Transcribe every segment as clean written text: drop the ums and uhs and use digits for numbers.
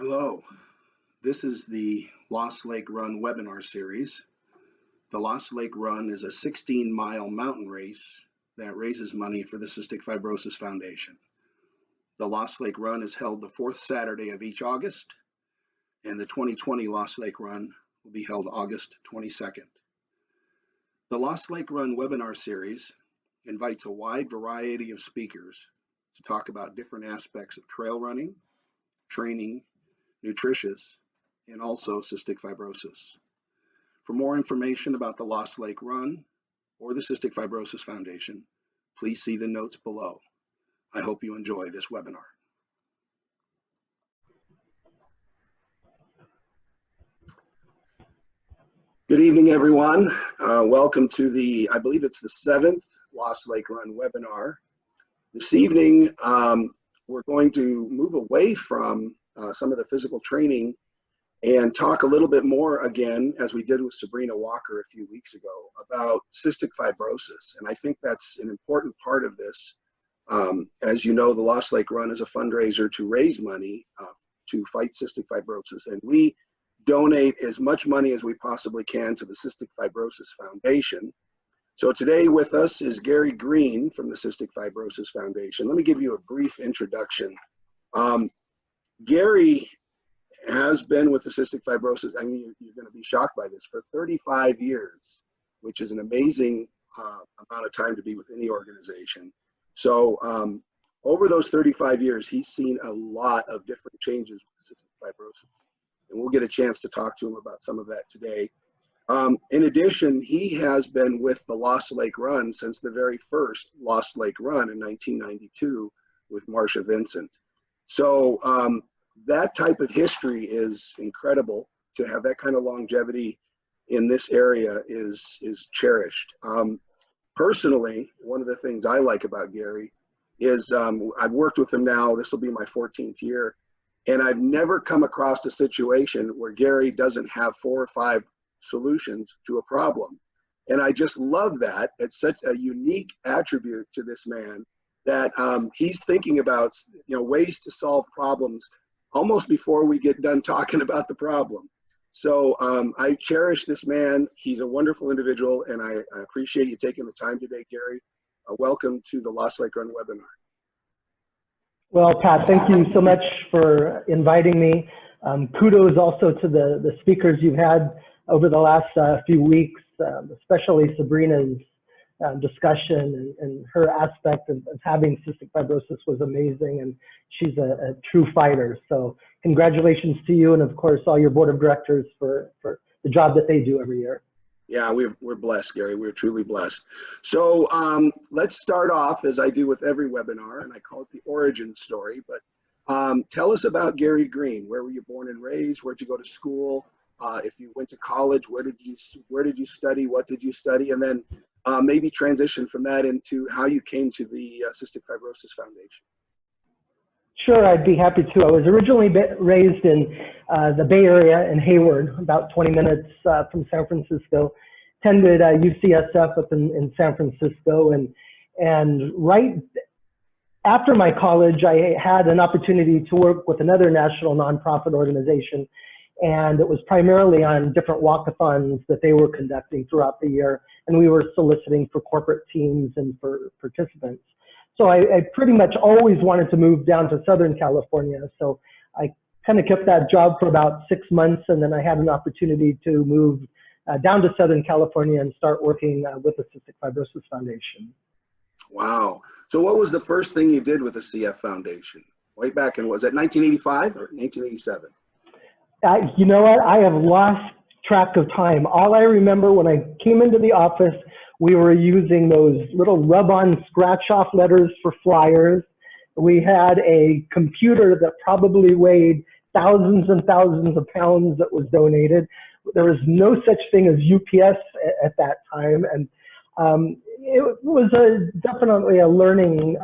Hello, this is the Lost Lake Run webinar series. The Lost Lake Run is a 16-mile mountain race that raises money for the Cystic Fibrosis Foundation. The Lost Lake Run is held the fourth Saturday of each August, and the 2020 Lost Lake Run will be held August 22nd. The Lost Lake Run webinar series invites a wide variety of speakers to talk about different aspects of trail running, training, nutritious, and also cystic fibrosis. For more information about the Lost Lake Run or the Cystic Fibrosis Foundation, please see the notes below. I hope you enjoy this webinar. Good evening, everyone. Welcome to the, I believe it's the 7th Lost Lake Run webinar. This evening, we're going to move away from some of the physical training and talk a little bit more again, as we did with Sabrina Walker a few weeks ago, about cystic fibrosis. And I think that's an important part of this. As you know, the Lost Lake Run is a fundraiser to raise money to fight cystic fibrosis. And we donate as much money as we possibly can to the Cystic Fibrosis Foundation. So today with us is Greene from the Cystic Fibrosis Foundation. Let me give you a brief introduction. Gary has been with the Cystic Fibrosis, I mean, you're going to be shocked by this, for 35 years, which is an amazing amount of time to be with any organization. So over those 35 years, he's seen a lot of different changes with cystic fibrosis. And we'll get a chance to talk to him about some of that today. In addition, he has been with the Lost Lake Run since the very first Lost Lake Run in 1992 with Marcia Vincent. So that type of history is incredible. To have that kind of longevity in this area is cherished. Personally, one of the things I like about Gary is I've worked with him now, this will be my 14th year, and I've never come across a situation where Gary doesn't have 4 or 5 solutions to a problem. And I just love that. It's such a unique attribute to this man that he's thinking about, ways to solve problems almost before we get done talking about the problem. So I cherish this man. He's a wonderful individual, and I appreciate you taking the time today, Gary. Welcome to the Lost Lake Run webinar. Well, Pat, thank you so much for inviting me. Kudos also to the speakers you've had over the last few weeks, especially Sabrina's discussion and her aspect of having cystic fibrosis was amazing, and she's a true fighter. So congratulations to you, and of course all your board of directors for the job that they do every year. Yeah, we're blessed, Gary. We're truly blessed. So let's start off, as I do with every webinar, and I call it the origin story. But tell us about Gary Greene. Where were you born and raised? Where'd you go to school? If you went to college, where did you study? What did you study? And then maybe transition from that into how you came to the Cystic Fibrosis Foundation. Sure, I'd be happy to. I was originally raised in the Bay Area in Hayward, about 20 minutes from San Francisco. Attended UCSF up in San Francisco, and right after my college, I had an opportunity to work with another national nonprofit organization, and it was primarily on different walkathons that they were conducting throughout the year, and we were soliciting for corporate teams and for participants. So I pretty much always wanted to move down to Southern California. So I kind of kept that job for about 6 months, and then I had an opportunity to move down to Southern California and start working with the Cystic Fibrosis Foundation. Wow. So what was the first thing you did with the CF Foundation? Way back in, was it 1985 or 1987? You know what? I have lost track of time. All I remember when I came into the office, we were using those little rub-on scratch-off letters for flyers. We had a computer that probably weighed thousands and thousands of pounds that was donated. There was no such thing as UPS at that time, and it was definitely a learning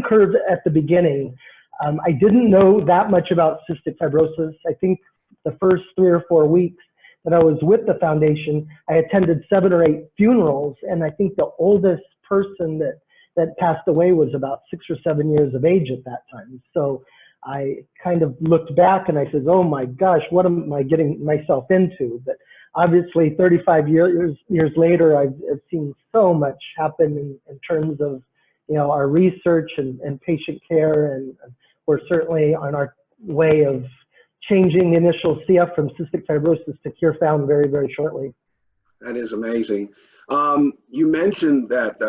curve at the beginning. I didn't know that much about cystic fibrosis. I think the first 3 or 4 weeks that I was with the foundation, I attended 7 or 8 funerals, and I think the oldest person that passed away was about 6 or 7 years of age at that time. So I kind of looked back and I said, oh my gosh, what am I getting myself into? But obviously 35 years later, I've seen so much happen in terms of, you know, our research and patient care, and we're certainly on our way of changing the initial CF from cystic fibrosis to cure found very, very shortly. That is amazing. You mentioned that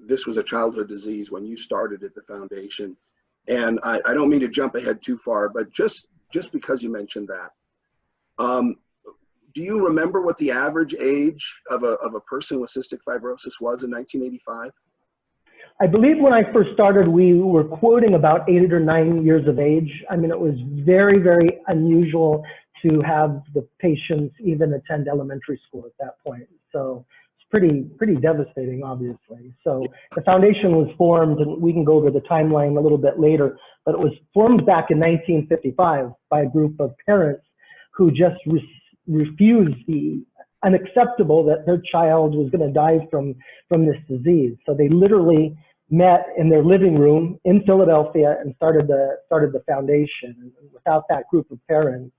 this was a childhood disease when you started at the foundation, and I don't mean to jump ahead too far, but just because you mentioned that, do you remember what the average age of a person with cystic fibrosis was in 1985? I believe when I first started, we were quoting about 8 or 9 years of age. I mean, it was very, very unusual to have the patients even attend elementary school at that point. So it's pretty devastating, obviously. So the foundation was formed, and we can go over the timeline a little bit later, but it was formed back in 1955 by a group of parents who just refused the unacceptable that their child was going to die from this disease. So they literally met in their living room in Philadelphia and started the foundation. And without that group of parents,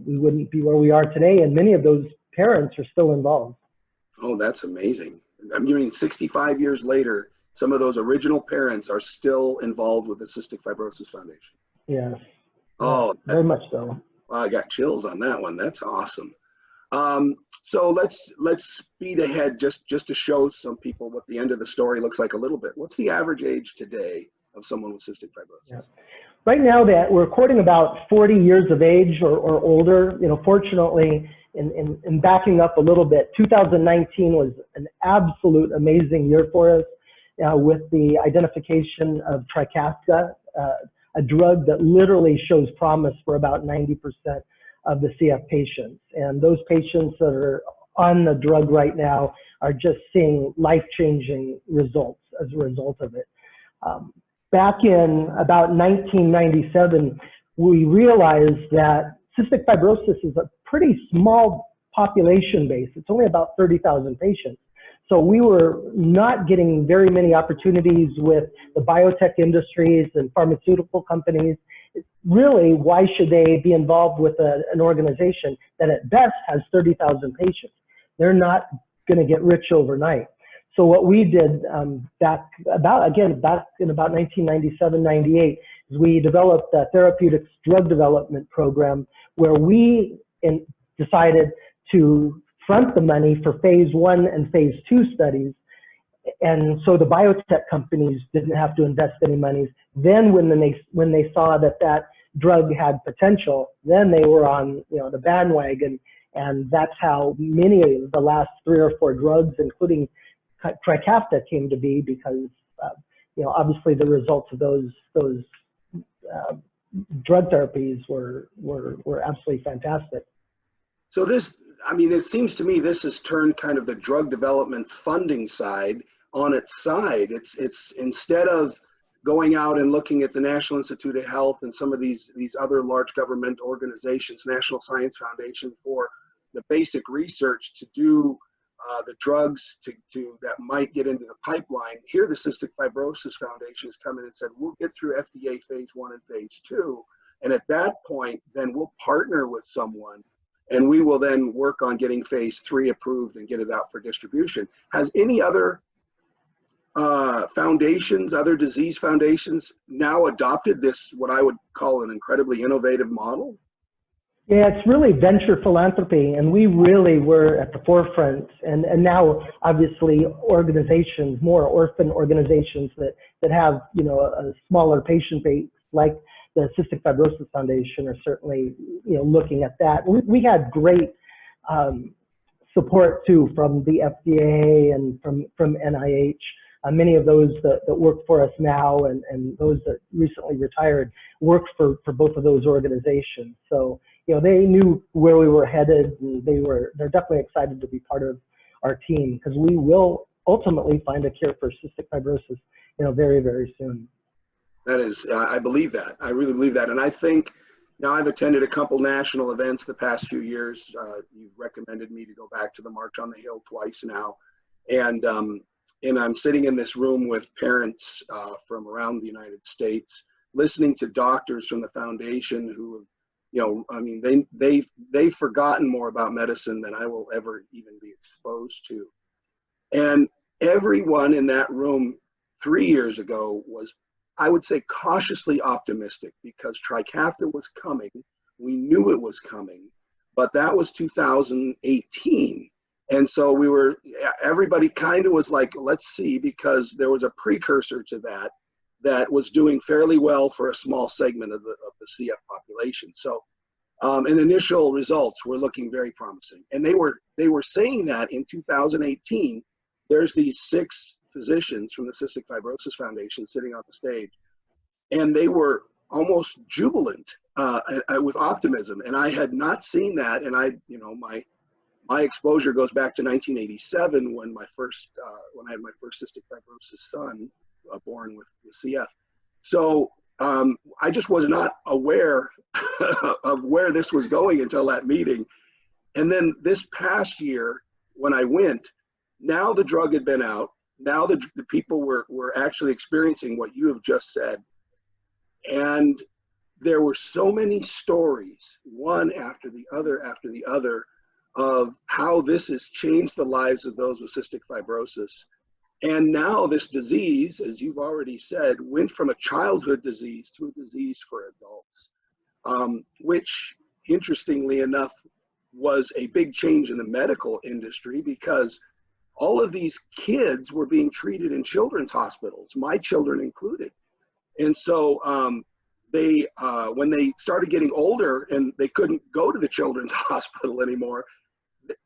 we wouldn't be where we are today. And many of those parents are still involved. Oh, that's amazing. I mean, 65 years later, some of those original parents are still involved with the Cystic Fibrosis Foundation. Yes. Oh, very much so. I got chills on that one. That's awesome. So let's speed ahead just to show some people what the end of the story looks like a little bit. What's the average age today of someone with cystic fibrosis? Yeah. Right now, that we're quoting about 40 years of age or older. You know, fortunately, in backing up a little bit, 2019 was an absolute amazing year for us with the identification of Trikafta, a drug that literally shows promise for about 90% of the CF patients. And those patients that are on the drug right now are just seeing life-changing results as a result of it. Back in about 1997, we realized that cystic fibrosis is a pretty small population base. It's only about 30,000 patients. So we were not getting very many opportunities with the biotech industries and pharmaceutical companies. Really, why should they be involved with an organization that at best has 30,000 patients? They're not going to get rich overnight. So what we did back in about 1997, 98, is we developed a therapeutics drug development program where we decided to front the money for phase 1 and phase 2 studies. And so the biotech companies didn't have to invest any monies. Then when they saw that drug had potential, then they were on, you know, the bandwagon. And that's how many of the last 3 or 4 drugs, including Trikafta, came to be, because you know, obviously the results of those drug therapies were absolutely fantastic. So this, I mean, it seems to me this has turned kind of the drug development funding side on its side. It's instead of going out and looking at the National Institute of Health and some of these other large government organizations, National Science Foundation, for the basic research to do the drugs that might get into the pipeline. Here, the Cystic Fibrosis Foundation has come in and said, we'll get through FDA phase 1 and phase 2. And at that point, then we'll partner with someone, and we will then work on getting phase 3 approved and get it out for distribution. Has any other foundations, other disease foundations, now adopted this, what I would call an incredibly innovative model? Yeah, it's really venture philanthropy, and we really were at the forefront. And now, obviously, organizations, more orphan organizations that have, you know, a smaller patient base, like the Cystic Fibrosis Foundation, are certainly, you know, looking at that. We had great support too from the FDA and from NIH. Many of those that work for us now and those that recently retired worked for both of those organizations. So, you know, they knew where we were headed, and they're definitely excited to be part of our team, because we will ultimately find a cure for cystic fibrosis, you know, very, very soon. That is, I believe that. I really believe that. And I think now I've attended a couple national events the past few years. You've recommended me to go back to the March on the Hill twice now. And I'm sitting in this room with parents from around the United States, listening to doctors from the foundation who, you know, I mean, they've forgotten more about medicine than I will ever even be exposed to. And everyone in that room 3 years ago was, I would say, cautiously optimistic, because Trikafta was coming. We knew it was coming, but that was 2018. And so we were, everybody kind of was like, let's see, because there was a precursor to that that was doing fairly well for a small segment of the CF population. So, and initial results were looking very promising. And they were saying that in 2018, there's these 6 physicians from the Cystic Fibrosis Foundation sitting on the stage, and they were almost jubilant with optimism. And I had not seen that. And you know, my exposure goes back to 1987 when I had my first cystic fibrosis son born with CF. So I just was not aware of where this was going until that meeting. And then this past year, when I went, now the drug had been out. Now the people were actually experiencing what you have just said. And there were so many stories, one after the other, of how this has changed the lives of those with cystic fibrosis. And now this disease, as you've already said, went from a childhood disease to a disease for adults, which, interestingly enough, was a big change in the medical industry, because all of these kids were being treated in children's hospitals, my children included. And so when they started getting older and they couldn't go to the children's hospital anymore,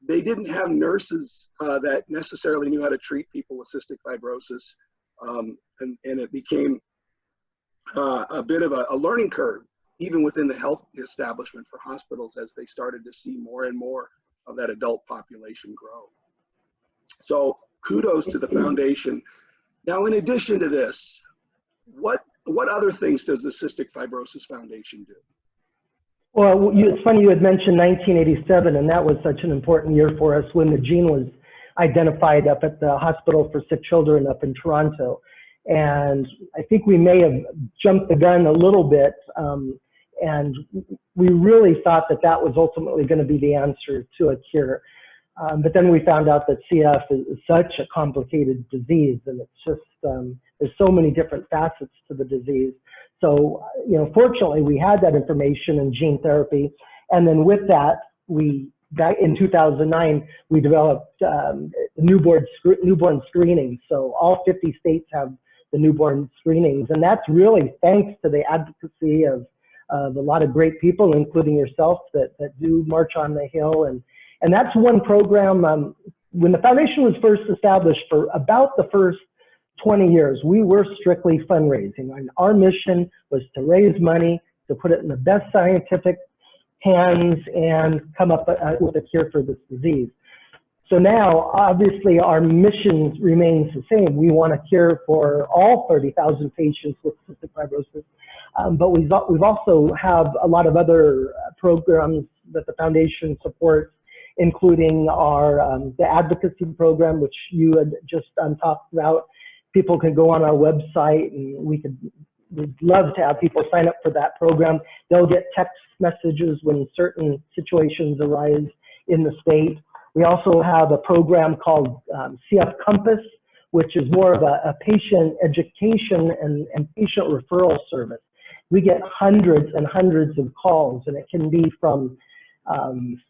they didn't have nurses that necessarily knew how to treat people with cystic fibrosis. And it became a bit of a learning curve, even within the health establishment for hospitals, as they started to see more and more of that adult population grow. So kudos to the foundation. Now, in addition to this, what other things does the Cystic Fibrosis Foundation do? Well, it's funny you had mentioned 1987, and that was such an important year for us when the gene was identified up at the Hospital for Sick Children up in Toronto. And I think we may have jumped the gun a little bit, and we really thought that that was ultimately going to be the answer to a cure. But then we found out that CF is such a complicated disease, and it's just, there's so many different facets to the disease. So, you know, fortunately, we had that information in gene therapy. And then with that, in 2009, we developed newborn screening. So all 50 states have the newborn screenings. And that's really thanks to the advocacy of a lot of great people, including yourself, that do March on the Hill. And that's one program. When the foundation was first established, for about the first 20 years, we were strictly fundraising. And our mission was to raise money, to put it in the best scientific hands, and come up with a cure for this disease. So now, obviously, our mission remains the same. We want a cure for all 30,000 patients with cystic fibrosis. But we've also have a lot of other programs that the foundation supports, including the Advocacy program, which you had just talked about. People can go on our website, and we'd love to have people sign up for that program. They'll get text messages when certain situations arise in the state. We also have a program called CF Compass, which is more of a patient education and patient referral service. We get hundreds and hundreds of calls, and it can be from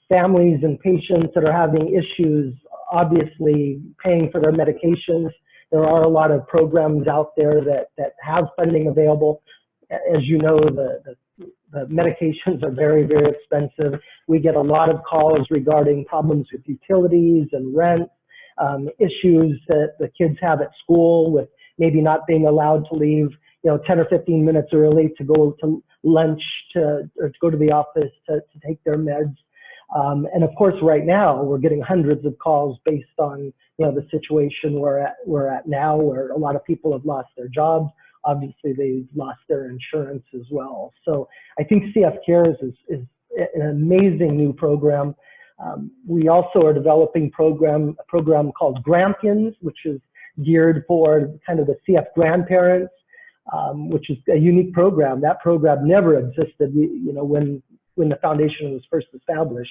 families and patients that are having issues, obviously paying for their medications. There are a lot of programs out there that have funding available. As you know, the medications are very, very expensive. We get a lot of calls regarding problems with utilities and rent, issues that the kids have at school with maybe not being allowed to leave, 10 or 15 minutes early to go to lunch or to go to the office to take their meds. And of course, right now, we're getting hundreds of calls based on the situation we're at now, where a lot of people have lost their jobs. Obviously, they've lost their insurance as well. So I think CF Cares is an amazing new program. We also are developing a program called Grampians, which is geared for kind of the CF grandparents. which is a unique program. That program never existed, when the foundation was first established.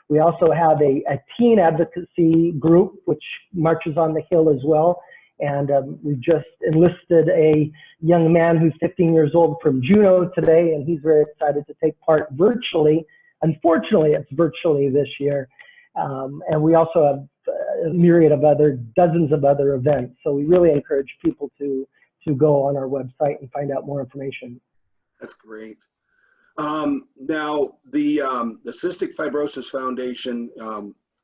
We also have a teen advocacy group, which marches on the Hill as well. And we just enlisted a young man who's 15 years old from Juneau today, and he's very excited to take part virtually. Unfortunately, it's virtually this year. And we also have a myriad of dozens of other events. So we really encourage people to go on our website and find out more information. That's great. Now, the Cystic Fibrosis Foundation,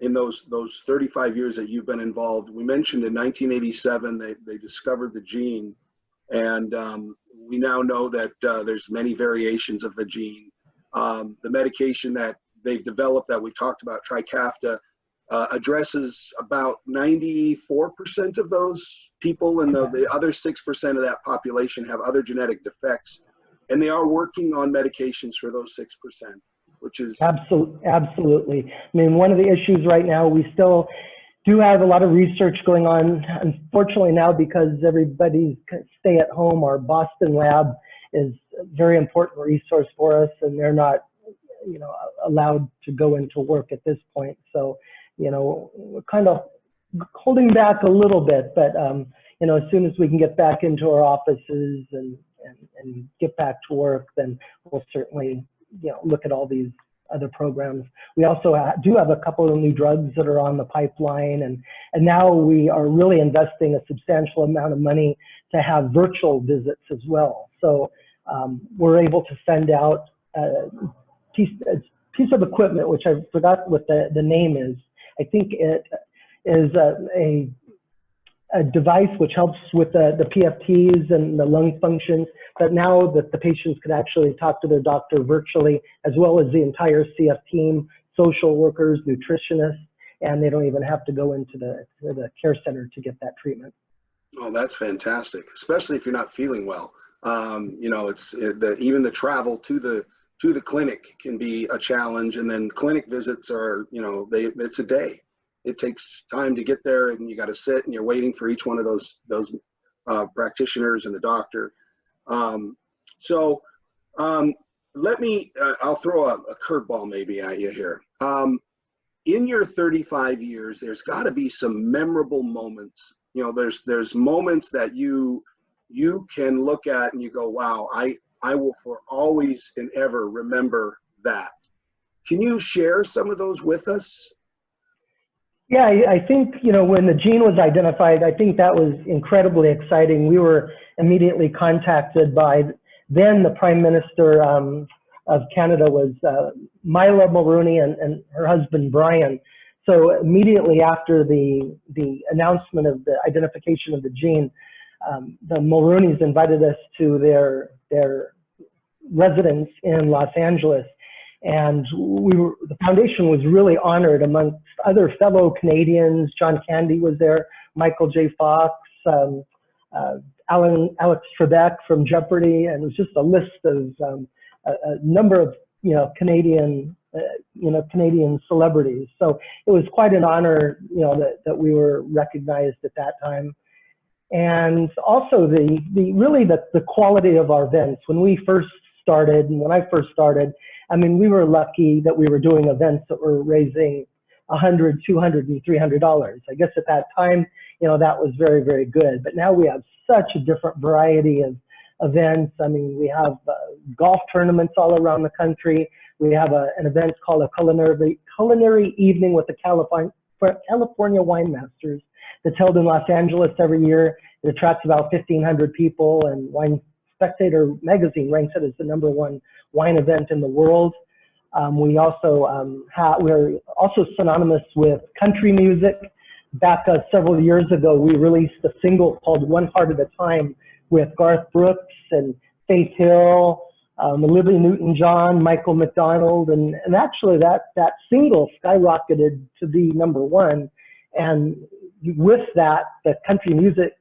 in those 35 years that you've been involved, we mentioned in 1987 they discovered the gene, and we now know that there's many variations of the gene. The medication that they've developed that we talked about, Trikafta, addresses about 94% of those people, and the other 6% of that population have other genetic defects. And they are working on medications for those 6%, which is... Absolutely. I mean, one of the issues right now, we still do have a lot of research going on. Unfortunately now, because everybody's stay at home, our Boston lab is a very important resource for us, and they're not, allowed to go into work at this point. So, we're kind of holding back a little bit, but, as soon as we can get back into our offices and get back to work, then we'll certainly, look at all these other programs. We also do have a couple of new drugs that are on the pipeline, and now we are really investing a substantial amount of money to have virtual visits as well. So we're able to send out a piece of equipment, which I forgot what the name is. I think it is a device which helps with the PFTs and the lung functions, but now that the patients can actually talk to their doctor virtually, as well as the entire CF team, social workers, nutritionists, and they don't even have to go into the care center to get that treatment. Oh, that's fantastic, especially if you're not feeling well. Even the travel to the clinic can be a challenge, and then clinic visits are, it's a day. It takes time to get there, and you got to sit and you're waiting for each one of those practitioners and the doctor. I'll throw a curveball maybe at you here. In your 35 years, there's got to be some memorable moments. There's moments that you can look at and you go, wow, I will for always and ever remember that. Can you share some of those with us? Yeah, I think, when the gene was identified, I think that was incredibly exciting. We were immediately contacted by then the Prime Minister of Canada was Mila Mulrooney and her husband, Brian. So immediately after the announcement of the identification of the gene, the Mulrooneys invited us to their residence in Los Angeles. And the foundation was really honored amongst other fellow Canadians. John Candy was there, Michael J. Fox, Alex Trebek from Jeopardy, and it was just a list of a number of Canadian celebrities. So it was quite an honor, that we were recognized at that time. And also the quality of our events. When I first started, I mean, we were lucky that we were doing events that were raising $100, $200, and $300. I guess at that time, that was very, very good. But now we have such a different variety of events. I mean, we have golf tournaments all around the country. We have an event called a culinary evening with the California Wine Masters that's held in Los Angeles every year. It attracts about 1,500 people, and Wine Spectator magazine ranks it as the #1 wine event in the world. We're also synonymous with country music. Back several years ago, we released a single called One Heart at a Time with Garth Brooks and Faith Hill, Olivia Newton-John, Michael McDonald, and actually that single skyrocketed to be #1. And with that, the country music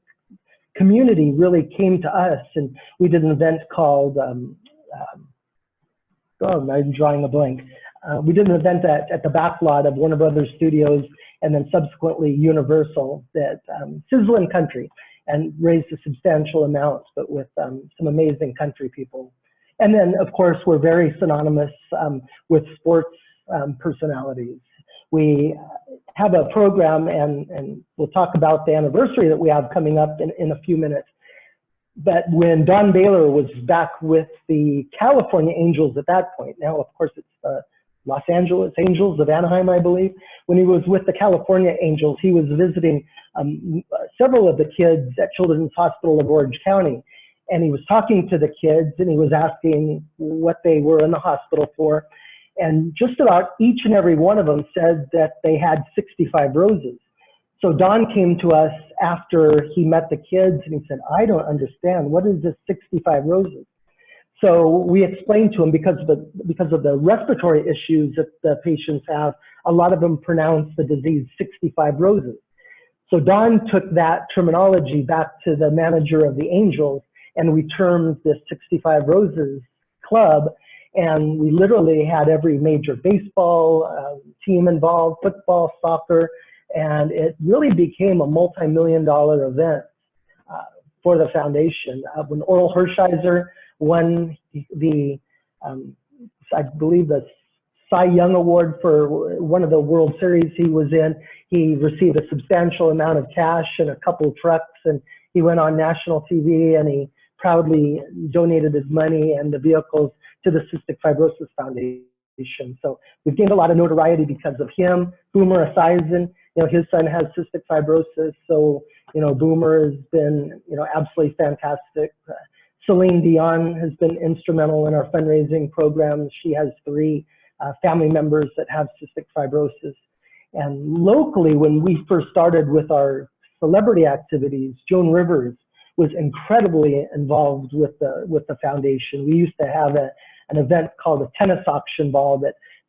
community really came to us, and we did an event called, I'm drawing a blank. We did an event at the back lot of Warner Brothers Studios, and then subsequently Universal, that Sizzlin' Country. and raised a substantial amount, but with some amazing country people. And then, of course, we're very synonymous with sports personalities. We have a program, and we'll talk about the anniversary that we have coming up in a few minutes. But when Don Baylor was back with the California Angels at that point, now, of course, it's the Los Angeles Angels of Anaheim, I believe. When he was with the California Angels, he was visiting several of the kids at Children's Hospital of Orange County. And he was talking to the kids, and he was asking what they were in the hospital for. And just about each and every one of them said that they had 65 roses. So Don came to us after he met the kids, and he said, I don't understand. What is this 65 roses? So we explained to him, because of the respiratory issues that the patients have, a lot of them pronounce the disease 65 roses. So Don took that terminology back to the manager of the Angels, and we termed this 65 Roses Club, and we literally had every major baseball team involved, football, soccer, and it really became a multi-million-dollar event for the foundation. When Oral Hershiser won the, I believe, the Cy Young Award for one of the World Series he was in, he received a substantial amount of cash and a couple of trucks, and he went on national TV, and he proudly donated his money and the vehicles to the Cystic Fibrosis Foundation. So we've gained a lot of notoriety because of him. Boomer Esiason, his son has cystic fibrosis, so Boomer has been absolutely fantastic. Celine Dion has been instrumental in our fundraising programs. She has 3 family members that have cystic fibrosis. And locally, when we first started with our celebrity activities, Joan Rivers was incredibly involved with the foundation. We used to have an event called a tennis auction ball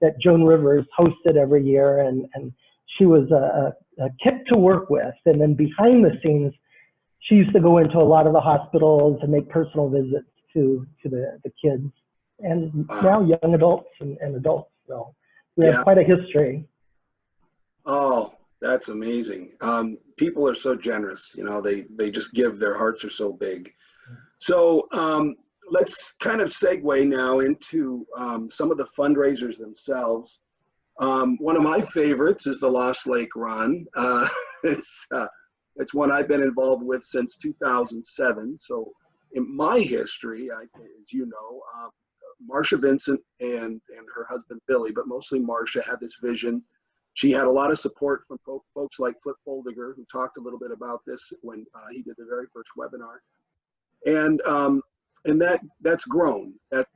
that Joan Rivers hosted every year, and she was a kick to work with. And then behind the scenes, she used to go into a lot of the hospitals and make personal visits to the kids, and now young adults and adults. So we have quite a history. Oh, that's amazing. People are so generous, they just give, their hearts are so big. So let's kind of segue now into some of the fundraisers themselves. One of my favorites is the Lost Lake Run. It's one I've been involved with since 2007. So in my history, as you know, Marcia Vincent and her husband Billy, but mostly Marcia, had this vision. She had a lot of support from folks like Flip Foldiger, who talked a little bit about this when he did the very first webinar. And that's grown. That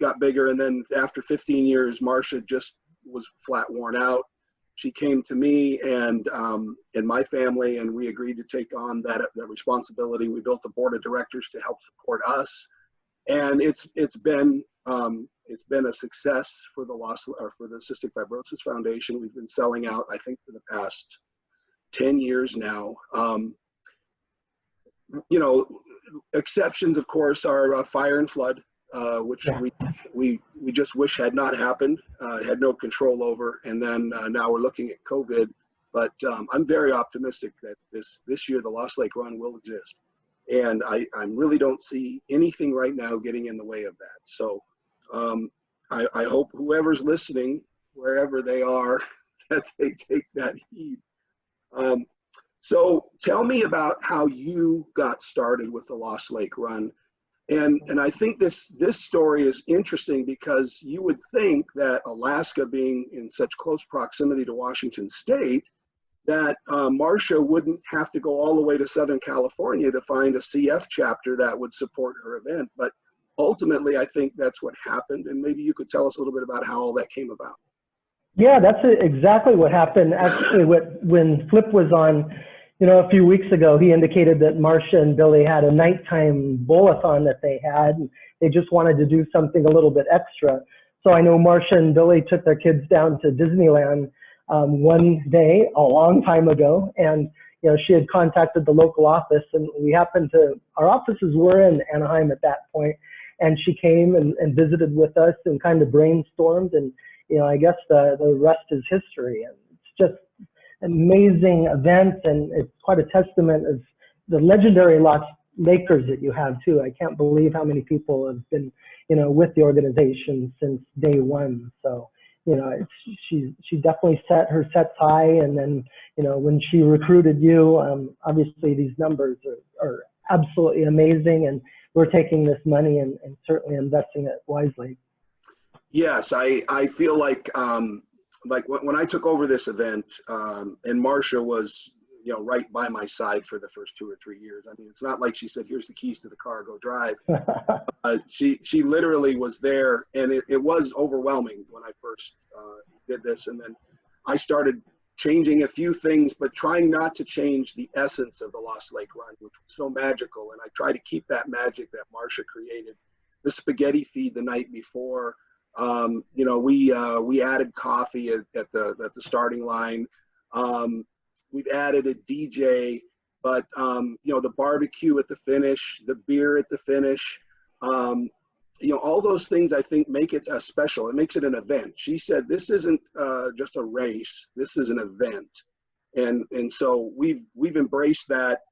got bigger. And then after 15 years, Marcia just was flat worn out. She came to me and my family, and we agreed to take on that responsibility. We built a board of directors to help support us, and it's been a success for the Cystic Fibrosis Foundation. We've been selling out, I think, for the past 10 years now. Exceptions, of course, are fire and flood, which we just wish had not happened, had no control over, and then now we're looking at COVID. But I'm very optimistic that this year the Lost Lake Run will exist, and I really don't see anything right now getting in the way of that. So I hope whoever's listening, wherever they are, that they take that heed. So tell me about how you got started with the Lost Lake Run. And I think this story is interesting because you would think that Alaska, being in such close proximity to Washington State, that Marcia wouldn't have to go all the way to Southern California to find a CF chapter that would support her event. But ultimately, I think that's what happened. And maybe you could tell us a little bit about how all that came about. Yeah, that's exactly what happened. Actually, when Flip was on, a few weeks ago, he indicated that Marcia and Billy had a nighttime bowl-a-thon that they had. And they just wanted to do something a little bit extra. So I know Marcia and Billy took their kids down to Disneyland one day a long time ago, and she had contacted the local office, and our offices were in Anaheim at that point, and she came and visited with us and kind of brainstormed, and I guess the rest is history. And it's just an amazing event, and it's quite a testament of the legendary Lost Lakers that you have too. I can't believe how many people have been, with the organization since day one. So, she definitely set her sets high. And then, when she recruited you, obviously these numbers are absolutely amazing, and we're taking this money and certainly investing it wisely. Yes, I feel like when I took over this event, and Marcia was, right by my side for the first 2 or 3 years. I mean, it's not like she said, "Here's the keys to the car, go drive." She literally was there, and it was overwhelming when I first did this. And then I started changing a few things, but trying not to change the essence of the Lost Lake Run, which was so magical. And I try to keep that magic that Marcia created. The spaghetti feed the night before, we added coffee at the starting line. We've added a DJ, but the barbecue at the finish, the beer at the finish, all those things I think make it special. It makes it an event. She said, "This isn't just a race. This is an event," and so we've embraced that.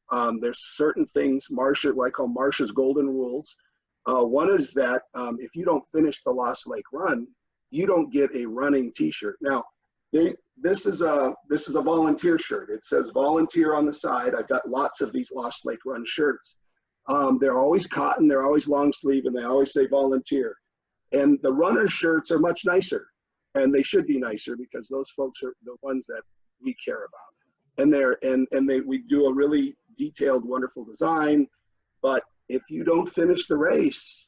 There's certain things, Marcia, what I call Marcia's golden rules. One is that if you don't finish the Lost Lake Run, you don't get a running T-shirt. Now, this is a volunteer shirt. It says volunteer on the side. I've got lots of these Lost Lake Run shirts. They're always cotton, they're always long sleeve, and they always say volunteer. And the runner shirts are much nicer, and they should be nicer because those folks are the ones that we care about. And we do a really detailed, wonderful design. But if you don't finish the race,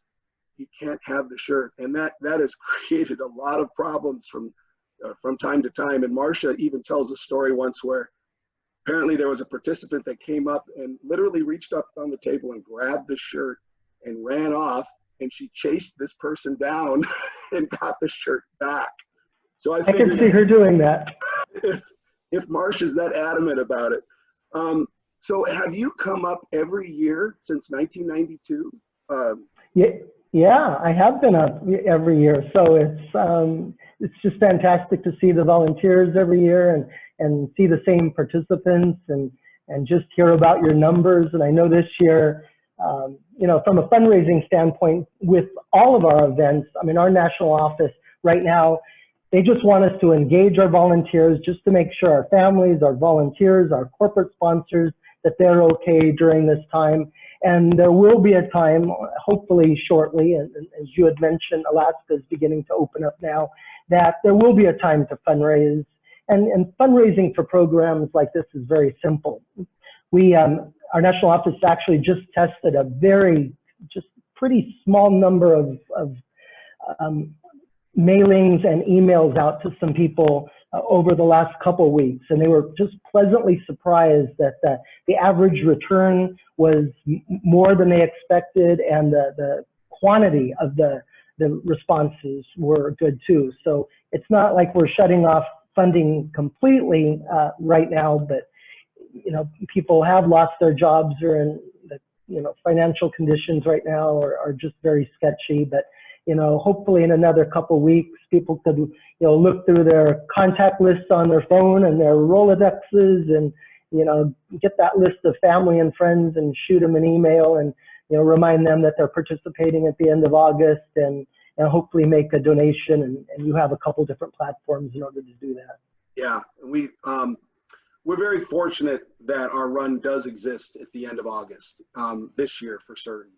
you can't have the shirt, and that has created a lot of problems from time to time. And Marcia even tells a story once where apparently there was a participant that came up and literally reached up on the table and grabbed the shirt and ran off, and she chased this person down and got the shirt back. So I can see her doing that. If Marcia's that adamant about it. So have you come up every year since 1992? Yeah, I have been up every year. So it's just fantastic to see the volunteers every year and see the same participants and just hear about your numbers. And I know this year, from a fundraising standpoint, with all of our events, I mean, our national office right now, they just want us to engage our volunteers just to make sure our families, our volunteers, our corporate sponsors, that they're okay during this time. And there will be a time, hopefully shortly, and as you had mentioned, Alaska is beginning to open up now, that there will be a time to fundraise. And fundraising for programs like this is very simple. Our national office actually just tested a pretty small number of mailings and emails out to some people over the last couple weeks, and they were just pleasantly surprised that the average return was more than they expected, and the quantity of the responses were good too. So it's not like we're shutting off funding completely right now, but people have lost their jobs, or in the financial conditions right now are just very sketchy. But hopefully in another couple weeks, people could, look through their contact lists on their phone and their Rolodexes and, get that list of family and friends and shoot them an email and, remind them that they're participating at the end of August and hopefully make a donation. And you have a couple different platforms in order to do that. Yeah, we're very fortunate that our run does exist at the end of August, this year for certain.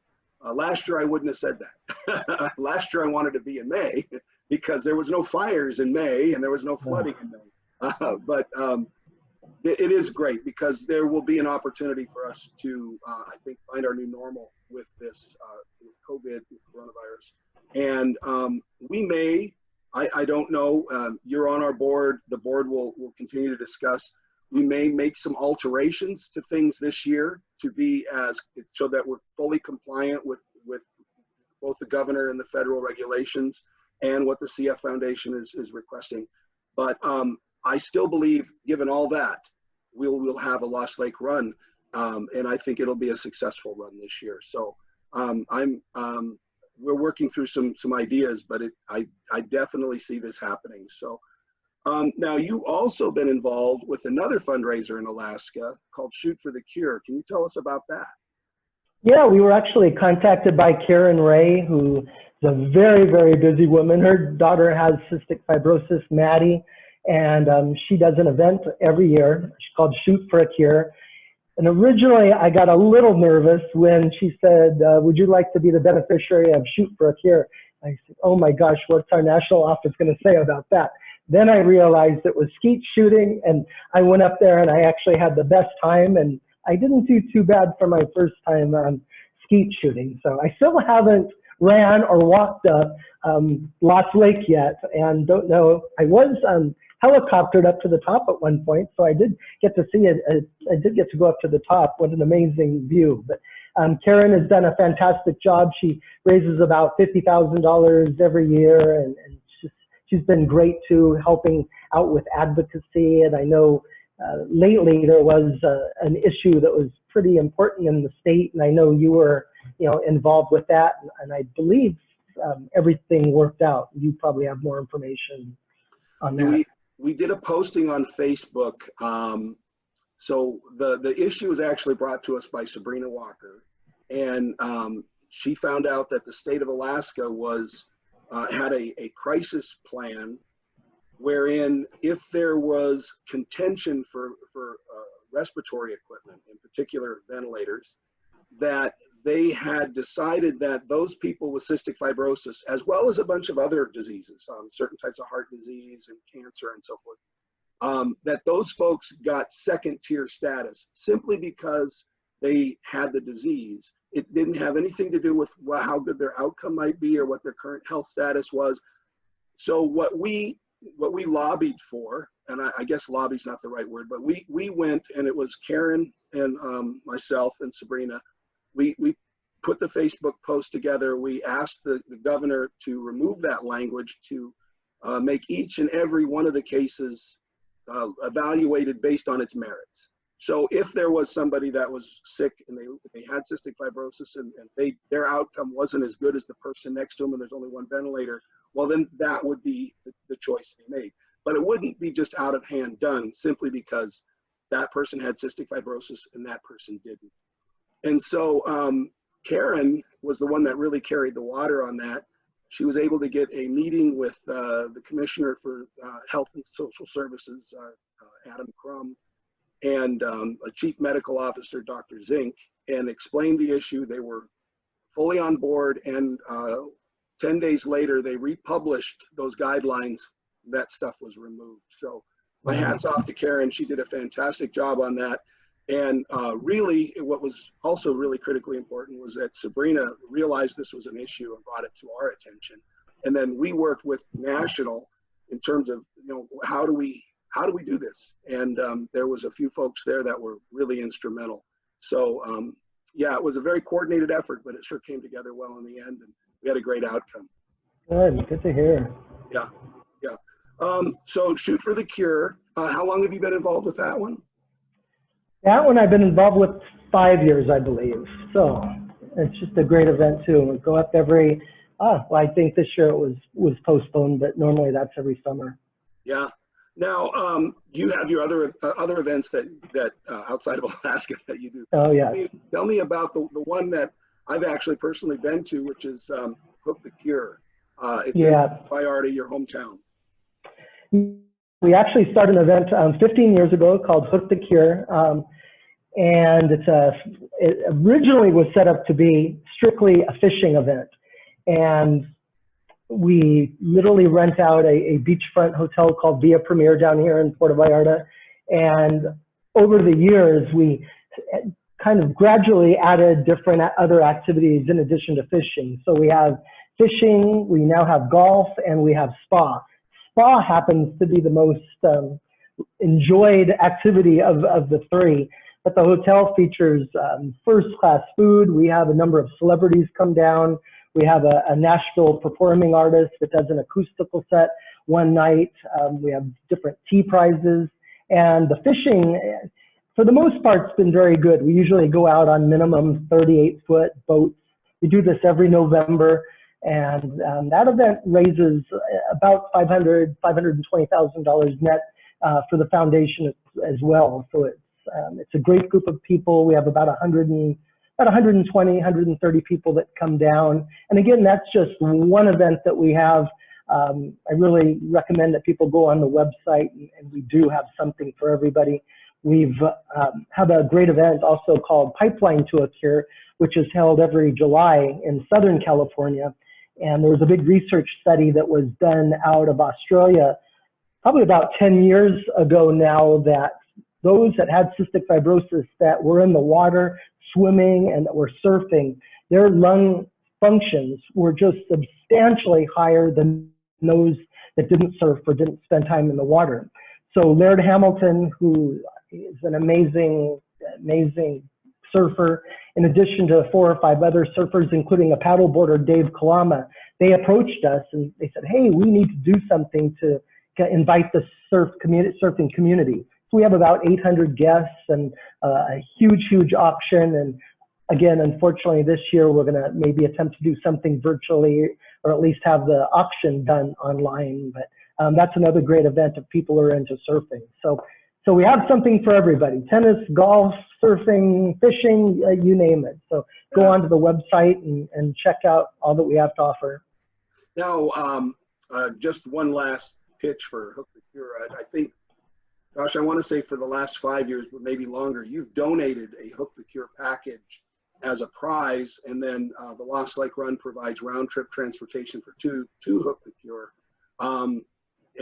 Last year I wouldn't have said that. Last year I wanted to be in May because there was no fires in May and there was no flooding in May. But it is great because there will be an opportunity for us to, I think, find our new normal with this, with COVID, with coronavirus. And we may, I don't know, you're on our board, the board will continue to discuss. We may make some alterations to things this year to be so that we're fully compliant with both the governor and the federal regulations and what the CF Foundation is requesting. But I still believe, given all that, we'll have a Lost Lake run, and I think it'll be a successful run this year. So we're working through some ideas, but I definitely see this happening. So Now, you've also been involved with another fundraiser in Alaska called Shoot for the Cure. Can you tell us about that? Yeah, we were actually contacted by Karen Ray, who is a very, very busy woman. Her daughter has cystic fibrosis, Maddie, and she does an event every year. It's called Shoot for a Cure. And originally, I got a little nervous when she said, would you like to be the beneficiary of Shoot for a Cure? I said, oh my gosh, what's our national office going to say about that? Then I realized it was skeet shooting, and I went up there and I actually had the best time, and I didn't do too bad for my first time skeet shooting. So I still haven't ran or walked Lost Lake yet, and don't know. I was helicoptered up to the top at one point, so I did get to see it. I did get to go up to the top. What an amazing view. But Karen has done a fantastic job. She raises about $50,000 every year, and she's been great too, helping out with advocacy. And I know lately there was an issue that was pretty important in the state, and I know you were, involved with that. And I believe everything worked out. You probably have more information on that. We did a posting on Facebook. So the issue was actually brought to us by Sabrina Walker, and she found out that the state of Alaska was had a crisis plan wherein if there was contention for respiratory equipment, in particular ventilators, that they had decided that those people with cystic fibrosis, as well as a bunch of other diseases, certain types of heart disease and cancer and so forth, that those folks got second-tier status simply because they had the disease. It didn't have anything to do with how good their outcome might be or what their current health status was. So what we lobbied for, and I guess lobby's not the right word, but we went, and it was Karen and myself and Sabrina. We put the Facebook post together. We asked the governor to remove that language to make each and every one of the cases evaluated based on its merits. So if there was somebody that was sick and they had cystic fibrosis and their outcome wasn't as good as the person next to them and there's only one ventilator, well, then that would be the choice to be made. But it wouldn't be just out of hand done simply because that person had cystic fibrosis and that person didn't. And so Karen was the one that really carried the water on that. She was able to get a meeting with the Commissioner for Health and Social Services, Adam Crum, and a Chief Medical Officer, Dr. Zink, and explained the issue. They were fully on board, and 10 days later, they republished those guidelines. That stuff was removed. So my hat's off to Karen. She did a fantastic job on that. And really, what was also really critically important was that Sabrina realized this was an issue and brought it to our attention. And then we worked with National in terms of, how do we do this? And there was a few folks there that were really instrumental. So yeah, it was a very coordinated effort, but it sure came together well in the end, and we had a great outcome. Good to hear. Yeah. So Shoot for the Cure, how long have you been involved with that one? That one I've been involved with 5 years, I believe. So it's just a great event too. We go up every, well, I think this year it was postponed, but normally that's every summer. Yeah. Now, do you have your other events that outside of Alaska that you do? Oh yeah. Tell me about the one that I've actually personally been to, which is Hook the Cure. It's in Vallarta, your hometown. We actually started an event 15 years ago called Hook the Cure, and it originally was set up to be strictly a fishing event, and we literally rent out a beachfront hotel called Via Premier down here in Puerto Vallarta, and over the years we kind of gradually added different other activities in addition to fishing. So we have fishing, we now have golf, and we have spa. Spa happens to be the most enjoyed activity of the three, but the hotel features first-class food. We have a number of celebrities come down. We have a Nashville performing artist that does an acoustical set one night. We have different tea prizes, and the fishing, for the most part, has been very good. We usually go out on minimum 38-foot boats. We do this every November. And that event raises about $520,000 net for the foundation as well. So it's a great group of people. We have about 120, 130 people that come down. And again, that's just one event that we have. I really recommend that people go on the website, and we do have something for everybody. We've have a great event also called Pipeline to a Cure, which is held every July in Southern California. And there was a big research study that was done out of Australia probably about 10 years ago now, that those that had cystic fibrosis that were in the water, swimming, and that were surfing, their lung functions were just substantially higher than those that didn't surf or didn't spend time in the water. So Laird Hamilton, who is an amazing surfer, in addition to 4 or 5 other surfers, including a paddleboarder, Dave Kalama, they approached us and they said, hey, we need to do something to invite the surfing community. So we have about 800 guests and a huge auction. And again, unfortunately, this year we're going to maybe attempt to do something virtually, or at least have the auction done online. But that's another great event if people are into surfing. So we have something for everybody: tennis, golf, surfing, fishing, you name it. So go onto the website and check out all that we have to offer. Now, just one last pitch for Hook the Cure. I think, gosh, I want to say for the last 5 years, but maybe longer, you've donated a Hook the Cure package as a prize, and then the Lost Lake Run provides round-trip transportation for two Hook the Cure. And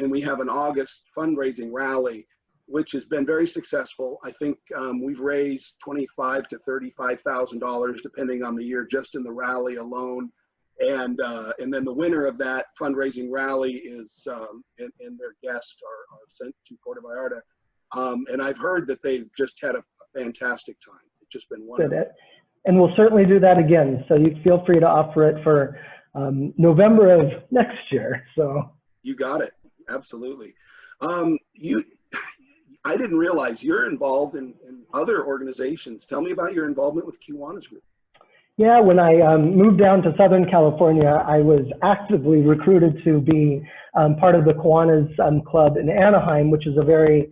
we have an August fundraising rally, which has been very successful. I think we've raised $25,000 to $35,000 depending on the year, just in the rally alone. And then the winner of that fundraising rally is and their guests are sent to Puerto Vallarta. And I've heard that they've just had a fantastic time. It's just been wonderful. Good. And we'll certainly do that again. So you feel free to offer it for November of next year. So you got it. Absolutely. I didn't realize you're involved in other organizations. Tell me about your involvement with Kiwanis Group. Yeah, when I moved down to Southern California, I was actively recruited to be part of the Kiwanis Club in Anaheim, which is a very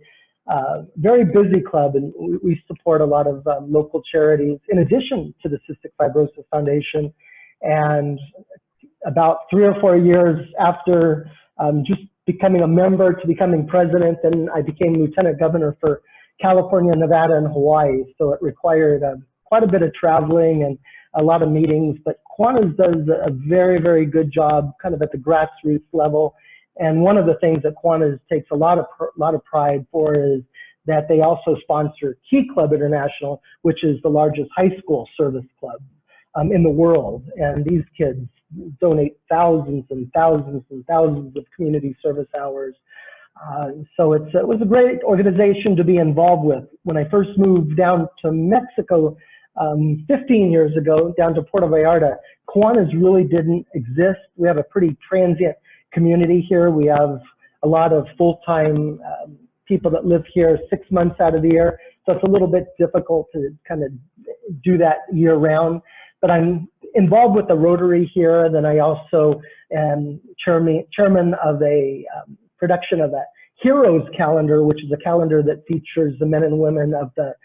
busy club, and we support a lot of local charities in addition to the Cystic Fibrosis Foundation. And about 3 or 4 years after just becoming a member to becoming president, then I became lieutenant governor for California, Nevada, and Hawaii. So it required quite a bit of traveling and a lot of meetings, but Kiwanis does a very good job kind of at the grassroots level. And one of the things that Kiwanis takes a lot of pride for is that they also sponsor Key Club International, which is the largest high school service club in the world. And these kids donate thousands and thousands and thousands of community service hours. So it was a great organization to be involved with. When I first moved down to Mexico 15 years ago, down to Puerto Vallarta, Kiwanis really didn't exist. We have a pretty transient community here. We have a lot of full-time people that live here 6 months out of the year. So it's a little bit difficult to kind of do that year round. But I'm involved with the Rotary here. Then I also am chairman of a production of a Heroes calendar, which is a calendar that features the men and women of the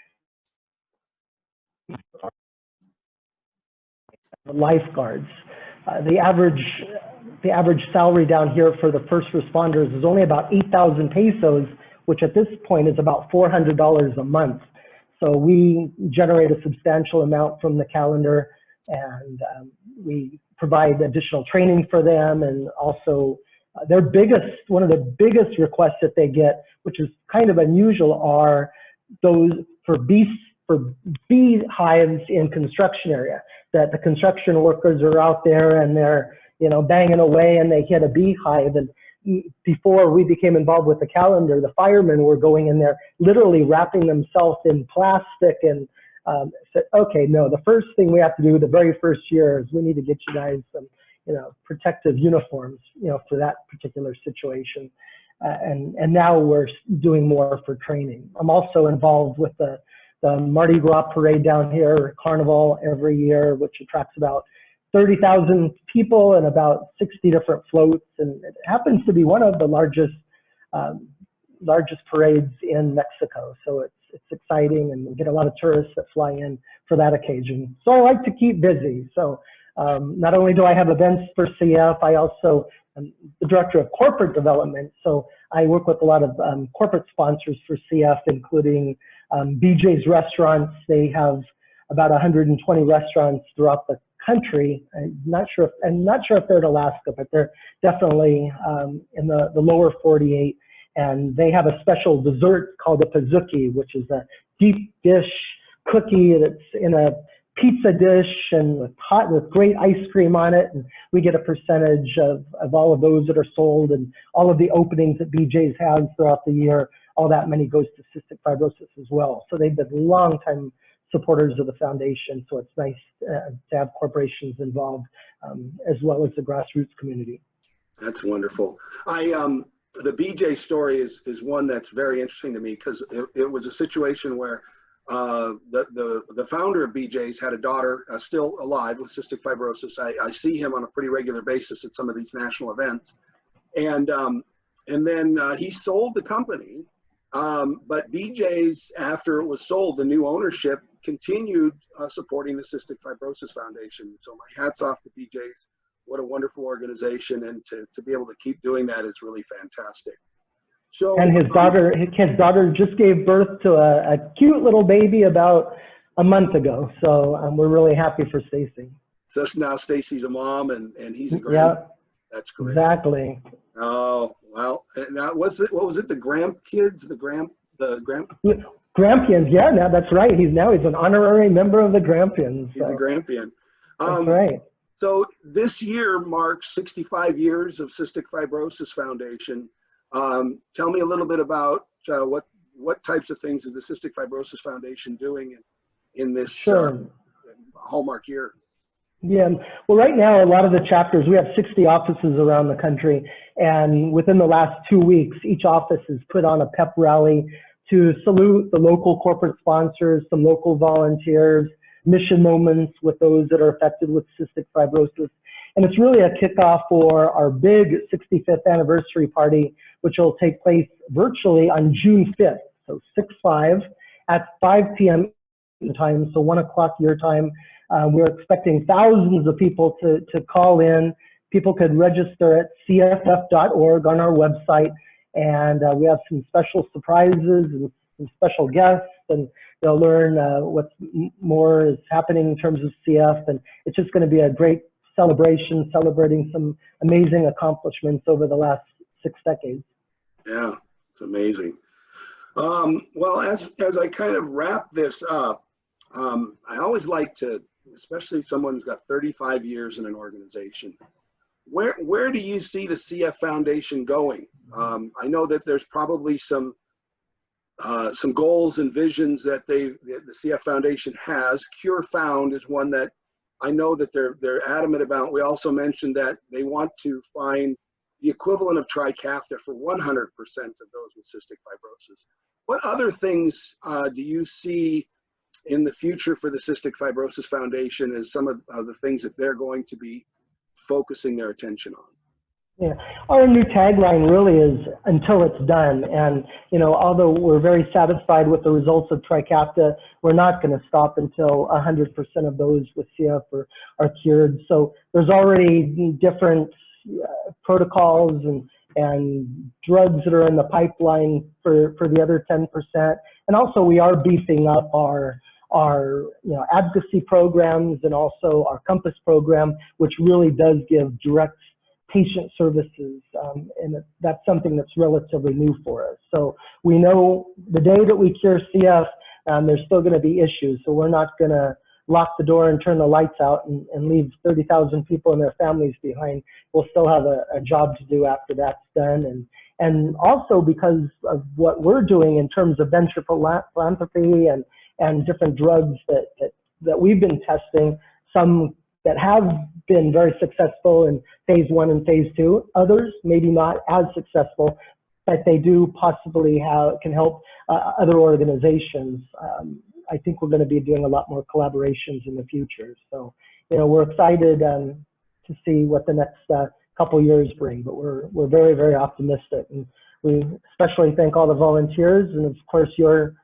lifeguards. The average salary down here for the first responders is only about 8,000 pesos, which at this point is about $400 a month. So we generate a substantial amount from the calendar, and we provide additional training for them. And also one of the biggest requests that they get, which is kind of unusual, are those for bee hives in construction area, that the construction workers are out there and they're, banging away and they hit a beehive. And before we became involved with the calendar, the firemen were going in there, literally wrapping themselves in plastic, and said, okay, no, the first thing we have to do the very first year is we need to get you guys some, protective uniforms, for that particular situation. And now we're doing more for training. I'm also involved with the Mardi Gras parade down here, Carnival, every year, which attracts about 30,000 people and about 60 different floats, and it happens to be one of the largest parades in Mexico. So it's exciting, and we get a lot of tourists that fly in for that occasion. So I like to keep busy. So not only do I have events for CF, I also am the director of corporate development. So I work with a lot of corporate sponsors for CF, including BJ's Restaurants. They have about 120 restaurants throughout the country. I'm not sure if they're in Alaska, but they're definitely in the lower 48. And they have a special dessert called a pazuki, which is a deep dish cookie that's in a pizza dish and with great ice cream on it. And we get a percentage of all of those that are sold, and all of the openings that BJ's has throughout the year. All that money goes to cystic fibrosis as well. So they've been longtime supporters of the foundation. So it's nice to have corporations involved, as well as the grassroots community. That's wonderful. The BJ story is one that's very interesting to me, because it was a situation where the founder of BJ's had a daughter still alive with cystic fibrosis. I see him on a pretty regular basis at some of these national events, and then he sold the company, but BJ's, after it was sold, the new ownership continued supporting the Cystic Fibrosis Foundation. So my hat's off to BJ's. What a wonderful organization, and to be able to keep doing that is really fantastic. So, and his daughter just gave birth to a cute little baby about a month ago. So we're really happy for Stacy. So now Stacy's a mom, and he's a grand. Yeah, that's great. Exactly. Oh well, now what was it? The grandkids, the Grampians. Yeah, now that's right. He's an honorary member of the Grampians. He's a Grampian. That's right. So this year marks 65 years of Cystic Fibrosis Foundation. Tell me a little bit about what types of things is the Cystic Fibrosis Foundation doing in this hallmark year? Yeah, well, right now, a lot of the chapters, we have 60 offices around the country, and within the last 2 weeks, each office has put on a pep rally to salute the local corporate sponsors, some local volunteers, mission moments with those that are affected with cystic fibrosis. And it's really a kickoff for our big 65th anniversary party, which will take place virtually on June 5th, so 6/5 at 5 p.m. time, so 1 o'clock your time. We're expecting thousands of people to call in. People could register at cff.org on our website, and we have some special surprises and some special guests, and they'll learn what more is happening in terms of CF, and it's just going to be a great celebration, celebrating some amazing accomplishments over the last 6 decades. Yeah, it's amazing. Well, as I kind of wrap this up, I always like to, especially someone who's got 35 years in an organization, where do you see the CF Foundation going? I know that there's probably some goals and visions that the CF Foundation has. Cure Found is one that I know that they're adamant about. We also mentioned that they want to find the equivalent of Trikafta for 100% of those with cystic fibrosis. What other things do you see in the future for the Cystic Fibrosis Foundation as some of the things that they're going to be focusing their attention on? Yeah, our new tagline really is "Until it's done." And although we're very satisfied with the results of Trikafta, we're not going to stop until 100% of those with CF are cured. So there's already different protocols and drugs that are in the pipeline for the other 10%. And also we are beefing up our advocacy programs, and also our Compass program, which really does give direct patient services, and that's something that's relatively new for us. So we know the day that we cure CF, there's still going to be issues. So we're not going to lock the door and turn the lights out and leave 30,000 people and their families behind. We'll still have a job to do after that's done. And also because of what we're doing in terms of venture philanthropy and different drugs that we've been testing, some that have been very successful in phase 1 and phase 2, others maybe not as successful, but they do possibly can help other organizations. I think we're going to be doing a lot more collaborations in the future. So we're excited to see what the next couple years bring, but we're very, very optimistic. And we especially thank all the volunteers and of course your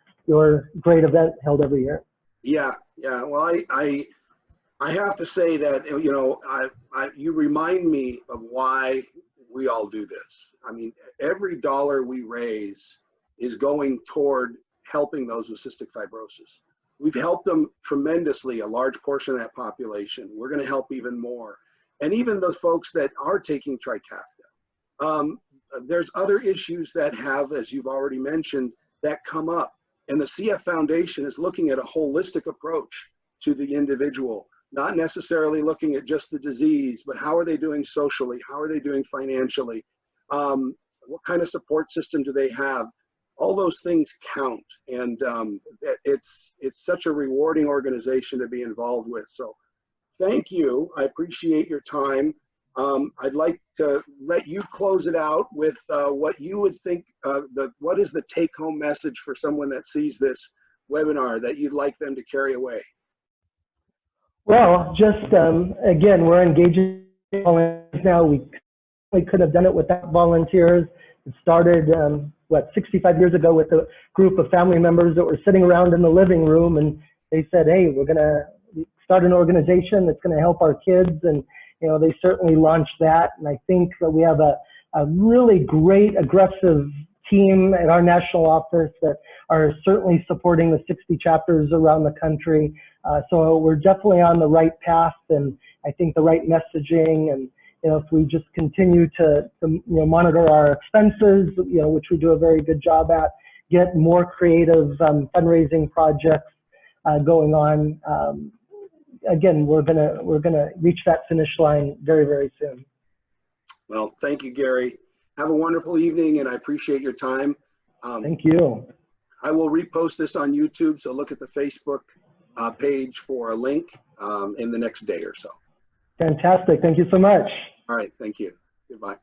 great event held every year. Yeah. Well, I have to say that, you remind me of why we all do this. I mean, every dollar we raise is going toward helping those with cystic fibrosis. We've helped them tremendously, a large portion of that population. We're going to help even more. And even those folks that are taking Trikafta. There's other issues that have, as you've already mentioned, that come up. And the CF Foundation is looking at a holistic approach to the individual, not necessarily looking at just the disease, but how are they doing socially? How are they doing financially? What kind of support system do they have? All those things count. And it's such a rewarding organization to be involved with. So thank you. I appreciate your time. I'd like to let you close it out with what you would think, what is the take-home message for someone that sees this webinar that you'd like them to carry away? Well, just again, we're engaging volunteers now. We couldn't have done it without volunteers. It started, 65 years ago with a group of family members that were sitting around in the living room, and they said, hey, we're going to start an organization that's going to help our kids. And they certainly launched that. And I think that we have a really great, aggressive team at our national office that are certainly supporting the 60 chapters around the country. So we're definitely on the right path, and I think the right messaging. And if we just continue to monitor our expenses, which we do a very good job at, get more creative fundraising projects going on. Again, we're gonna reach that finish line very, very soon. Well, thank you, Gary. Have a wonderful evening, and I appreciate your time. Thank you. I will repost this on YouTube, so look at the Facebook page for a link in the next day or so. Fantastic. Thank you so much. All right. Thank you. Goodbye.